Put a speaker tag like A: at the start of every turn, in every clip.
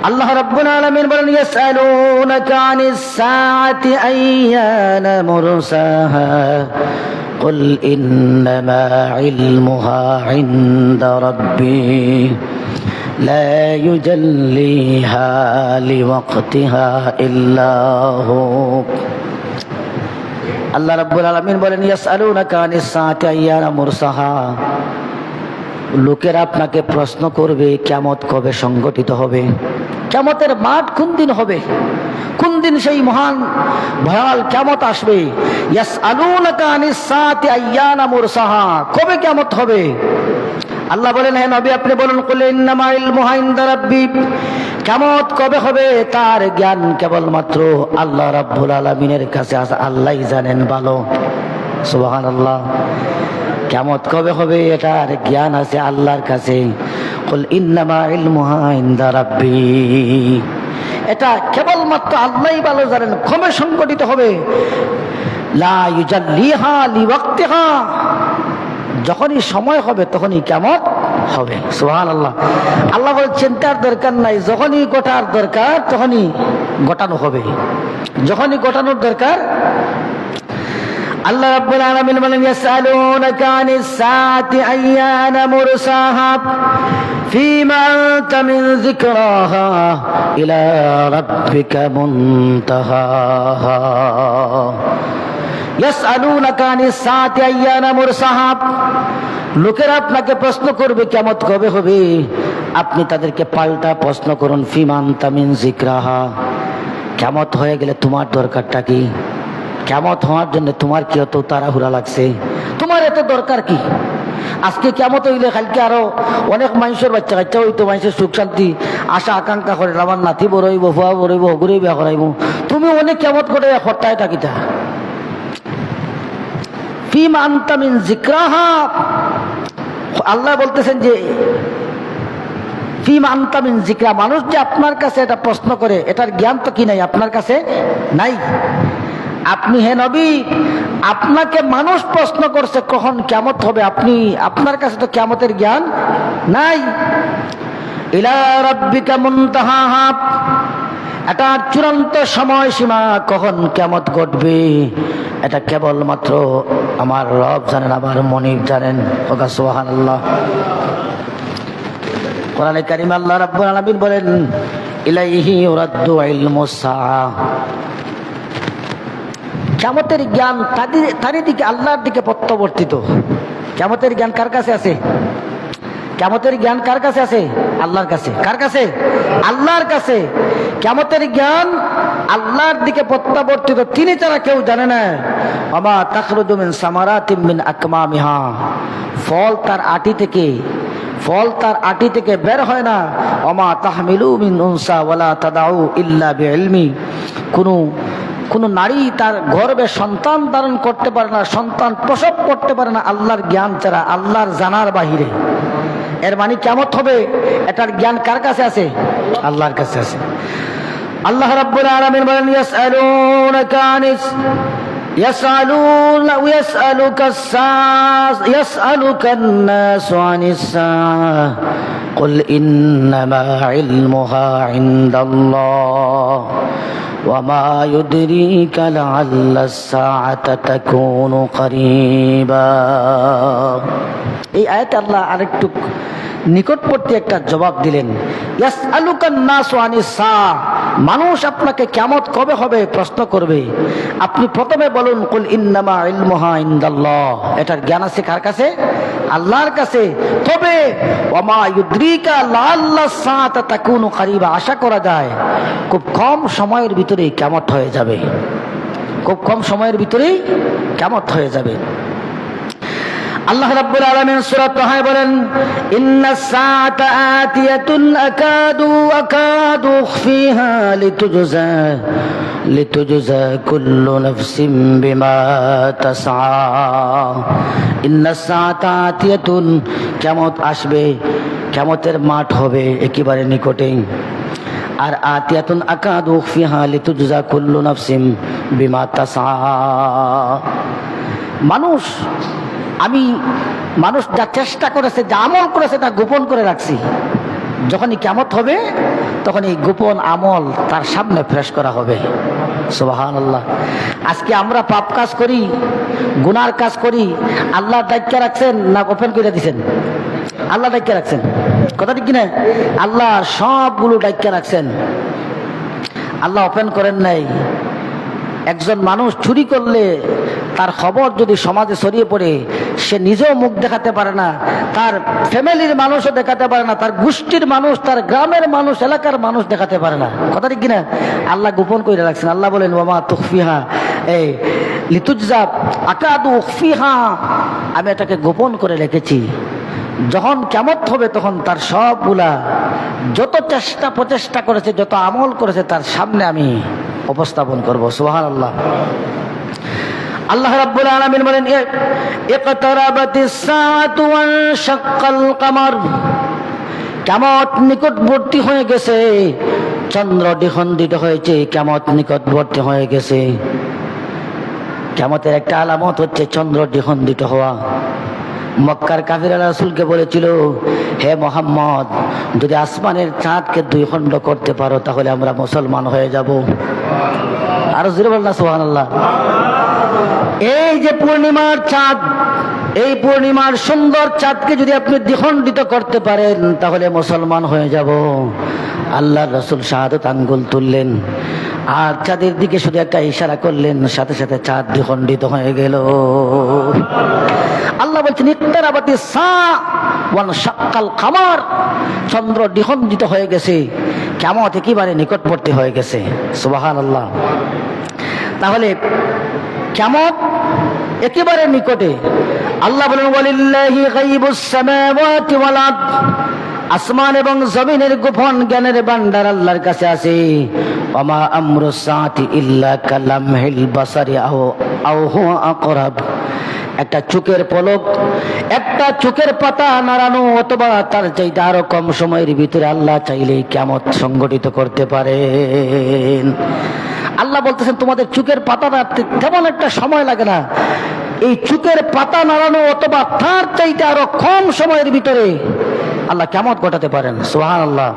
A: আল্লাহ রাব্বুল আলামিন বলেন ইয়াসআলুনাকা আনিস সাআতি আইয়ানা মুরসাহা কুল ইন্নামা ইলমুহা ইনদা রাব্বি লা ইউজাল্লিহা লিওয়াক্তিহা ইল্লা হু। আল্লাহ রাব্বুল আলামিন বলেন ইয়াসআলুনাকা আনিস সাআতি আইয়ানা মুরসাহা, লোকেরা আপনাকে প্রশ্ন করবে কিয়ামত কবে সংগঠিত হবে, কিয়ামতের মাঠ কোন দিন হবে, কোন দিন সেই মহান ভয়াল কিয়ামত আসবে। ইয়াসআলুনাকা আনিস সাআতি আইয়ানা মুরসাহা, কবে কিয়ামত হবে। আল্লাহ বলেন হে নবী আপনি বলুন কুল ইন্নামা ইলমুহা ইনদা রাব্বি, কিয়ামত কবে হবে তার জ্ঞান কেবলমাত্র আল্লাহ রাব্বুল আলামিনের কাছে আছে, আল্লাহই জানেন ভালো। সুবহানাল্লাহ। কিয়ামত কবে হবে এটার জ্ঞান আছে আল্লাহর কাছে। কুল ইন্নামা ইলমুহা ইনদা রাব্বি, এটা কেবলমাত্র আল্লাহই ভালো জানেন কবে সংগঠিত হবে। লা ইউজাল্লিহা লিওয়াক্তিহা, যখনই সময় হবে তখনই কিয়ামত হবে। সুবহানাল্লাহ। আল্লাহ বলেন চিন্তার দরকার নাই, যখনই ঘটার দরকার তখনই ঘটানো হবে, যখনই ঘটানোর দরকার। আল্লাহ রাব্বুল আলামিন বলেন ইয়াসআলুনাকা আনিস সাআতি আইয়ানা মুরসাহা ফীমা আনতা মিন যিকরাহা ইলা রাব্বিকা মুনতাহাহা। ইয়াসআলুনাকা আনিস সাআতি আইয়ানা মুরসাহা, লোকেরা আপনাকে প্রশ্ন করবে কিয়ামত কবে হবে, আপনি তাদেরকে পাল্টা প্রশ্ন করুন ফীমা আনতা মিন যিকরাহা, কিয়ামত হয়ে গেলে তোমার দরকারটা কি, কিয়ামত হওয়ার জন্য তোমার কি এত তাড়াহুড়া লাগছে, তোমার এত দরকার কি। আজকে কিয়ামত হইলে কালকে আরো অনেক মানুষের বাচ্চা কাচ্চা হইতো, মানুষের সুখ শান্তি আশা আকাঙ্ক্ষা করে আমার নাতি বড় হইব, ফুয়া বড় হইব, হগুরেই বিয়া করাইব, তুমি অনেক কিয়ামত করে হত্যায় থাকিতা। ফীমা আনতা মিন যিকরাহা, আল্লাহ বলতেছেন যে ফীমা আনতা মিন যিকরা, মানুষ যে আপনার কাছে এটা প্রশ্ন করে এটার জ্ঞান তো কি নাই আপনার কাছে নাই। আপনি হে নবী আপনাকে মানুষ প্রশ্ন করছে কখন কিয়ামত হবে, আপনি আপনার কাছে তো কিয়ামতের জ্ঞান নাই। ইলা রাব্বিকা মুনতাহাহা, এটা চূড়ান্ত সময়সীমা কখন কিয়ামত ঘটবে এটা কেবলমাত্র আমার রব জানেন, আমার মনিব জানেন। ওগা সুবহানাল্লাহ। কোরআনে কারীমে আল্লাহ রাব্বুল আলামিন বলেন ইলাইহি ইউরাদ্দু ইলমুস সাআ, কিয়ামতের জ্ঞান তারই দিকে আল্লাহর দিকে প্রত্যাবর্তিত। কিয়ামতের জ্ঞান কার কাছে আছে, কিয়ামতের জ্ঞান কার কাছে আছে, আল্লাহর কাছে। কার কাছে, আল্লাহর কাছে। কিয়ামতের জ্ঞান আল্লাহর দিকে প্রত্যাবর্তিত, তিনি ছাড়া কেউ জানে না। ওমা তাখরুজু মিন সামারাতিন মিন আকমামিহা, ফল তার আটি থেকে বের হয় না। ওমা তাহমিলু মিন উনসা ওয়ালা তাদাউ ইল্লা বিইলমি, কোন নারী তার গর্ভে সন্তান ধারণ করতে পারে না, সন্তান প্রসব করতে পারে না আল্লাহর জ্ঞান ছাড়া, আল্লাহর জানার বাহিরে। এর মানে কিয়ামত হবে এটার জ্ঞান কার কাছে আছে, আল্লাহর কাছে আছে। আল্লাহ রাব্বুল আলামিন বলেন ইয়াসআলুনাকা আনিস ইয়াসআলুকান নাসু আনিস সাআ কুল ইন্নামা ইলমুহা ইনদাল্লাহ ওয়া মা ইউদরিকা লাআল্লাস সাআতা তাকুনু করিবা। এই আয়াতে আল্লাহ আরেকটু নিকটবর্তী একটা জবাব দিলেন। ইয়াসআলুকান নাসু আনিস সাআ, মানুষ আপনাকে কিয়ামত কবে হবে প্রশ্ন করবে, আপনি প্রথমে বলুন কুল ইন্নামা ইলমুহা ইনদাল্লাহ, এটার জ্ঞান আছে কার কাছে, আল্লাহর কাছে। তবে ওয়া মা ইউদরিকা লাআল্লাস সাআতা তাকুনু করিবা, আশা করা যায় খুব কম সময়ের ভিতরেই কিয়ামত হয়ে যাবে, খুব কম সময়ের ভিতরেই কিয়ামত হয়ে যাবে। আল্লাহ রাব্বুল আলামিন সূরা তাহা বলেন ইন্নাস সাআতা আতিয়াতুন আকাদু উখফিহা লিতুজজা কুল্লু নাফসিন বিমা তাসআ। ইন্নাস সাআতা আতিয়াতুন, কিয়ামত আসবে, কিয়ামতের মাঠ হবে একেবারে নিকটে। আর আতিয়াতুন আকাদু উখফিহা লিতুজজা কুল্লু নাফসিন বিমা তাসআ, মানুষ যা চেষ্টা করেছে, যা আমল করেছে তা গোপন করে রাখছি, যখনই কিয়ামত হবে তখন এই গোপন আমল তার সামনে পেশ করা হবে। সুবহানাল্লাহ। আজকে আমরা পাপ কাজ করি, গুনার কাজ করি, আল্লাহ দায়িত্ব রাখছেন না ওপেন করে দিচ্ছেন? আল্লাহ দায়িত্ব রাখছেন, কথা ঠিক কিনা? আল্লাহ সবগুলো দায়িত্ব রাখছেন, আল্লাহ ওপেন করেন নাই। একজন মানুষ চুরি করলে তার খবর যদি সমাজে ছড়িয়ে পড়ে, সে নিজেও মুখ দেখাতে পারে না, তার ফ্যামিলির মানুষও দেখাতে পারে না, তার গোষ্ঠীর মানুষ, তার গ্রামের মানুষ, এলাকার মানুষ দেখাতে পারে না, কথা ঠিক কিনা? আল্লাহ গোপন করে রাখছেন। আল্লাহ বলেন ওয়ামা তুখফিহা এই লিতুজজা আকাদু উখফিহা, আমি এটাকে গোপন করে রেখেছি। যখন কিয়ামত হবে তখন তার সবগুলা যত চেষ্টা প্রচেষ্টা করেছে, যত আমল করেছে, তার সামনে আমি উপস্থাপন করব। সুবহানাল্লাহ। আল্লাহ রাব্বুল আলামিন বলেন ইকতারাবাতিস সাআতু ওয়ানশাক্কাল কমর, কিয়ামত নিকটবর্তী হয়ে গেছে, চন্দ্র দ্বিখণ্ডিত হয়েছে, কিয়ামত নিকটবর্তী হয়ে গেছে। কিয়ামতের একটা আলামত হচ্ছে চন্দ্র দ্বিখণ্ডিত হওয়া। মক্কার কাফিররা রাসূলকে বলেছিল, হে মুহাম্মদ, যদি আসমানের চাঁদকে দুই খণ্ড করতে পারো তাহলে আমরা মুসলমান হয়ে যাব। আরো জোরে বলনা সুবহানাল্লাহ। এই যে পূর্ণিমার চাঁদ, এই পূর্ণিমার সুন্দর চাঁদকে যদি আপনি দ্বিখণ্ডিত করতে পারেন তাহলে মুসলমান হয়ে যাব। আল্লাহর রাসূল শাহাদাত আঙ্গুল তুললেন আর চাঁদের দিকে শুধু একটা ইশারা করলেন, সাথে সাথে চাঁদ দ্বিখণ্ডিত হয়ে গেল। আল্লাহ বলছেন ইকতারাবাতিস সাআ ওয়ানশাক্কাল কমর, চন্দ্র দ্বিখণ্ডিত হয়ে গেছে, কিয়ামত একেবারে নিকটবর্তী হয়ে গেছে। সুবহানাল্লাহ। তাহলে কিয়ামত একেবারে নিকটে। আল্লাহ বলেন ওয়ালিল্লাহি গায়বুস সামাওয়াতি ওয়াল আরদ, আসমান এবং জমিনের গোপন জ্ঞানের ভান্ডার আল্লাহর কাছে আছে। ওয়ামা আমরুস সাআতি ইল্লা কালামহিল বাসারি আও হুয়া আকরাব, একটা চোখের পলক, একটা চোখের পাতা নাড়ানো অথবা তার চাইতে আরো কম সময়ের ভিতরে আল্লাহ চাইলেই কিয়ামত সংগঠিত করতে পারেন। আল্লাহ বলতেছেন তোমাদের চোখের পাতা নাড়তে তেমন একটা সময় লাগে না, এই চোখের পাতা নাড়ানো অথবা তার চাইতে আরো কম সময়ের ভিতরে আল্লাহ কিয়ামত ঘটাতে পারেন। সুবহানাল্লাহ।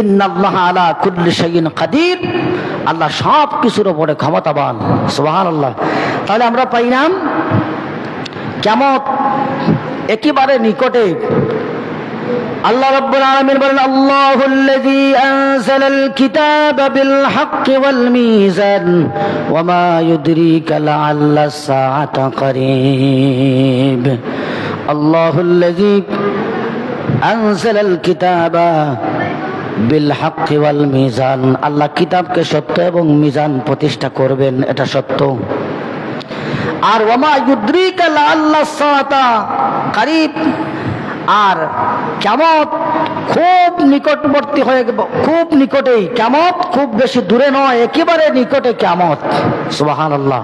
A: ইন্নাল্লাহা আলা কুল্লি শাইইন কাদির, আল্লাহ সব কিছুর উপরে ক্ষমতাবান। সুবহানাল্লাহ। তাহলে আমরা পাইলাম কিয়ামত একেবারে নিকটে। আল্লাহ রাব্বুল আলামিন বলেন আল্লাহুল্লাযী আনজালাল কিতাবা বিল হাক্কি ওয়াল মিজান ওয়া মা ইউদরিকা লাআল্লাস সাআতা করিব। আল্লাহুল্লাযী আনজালাল কিতাবা বিল হাক্কি ওয়াল মিজান, আল্লাহ কিতাবকে সত্য এবং মিজান প্রতিষ্ঠা করবেন, এটা সত্য। আর ওয়া মা ইউদরিকা লাআল্লাস সাআতা করিব, আর কিয়ামত খুব নিকটবর্তী হয়ে গেল, খুব নিকটেই কিয়ামত, খুব বেশি দূরে নয়, একেবারে নিকটে কিয়ামত। সুবহানাল্লাহ।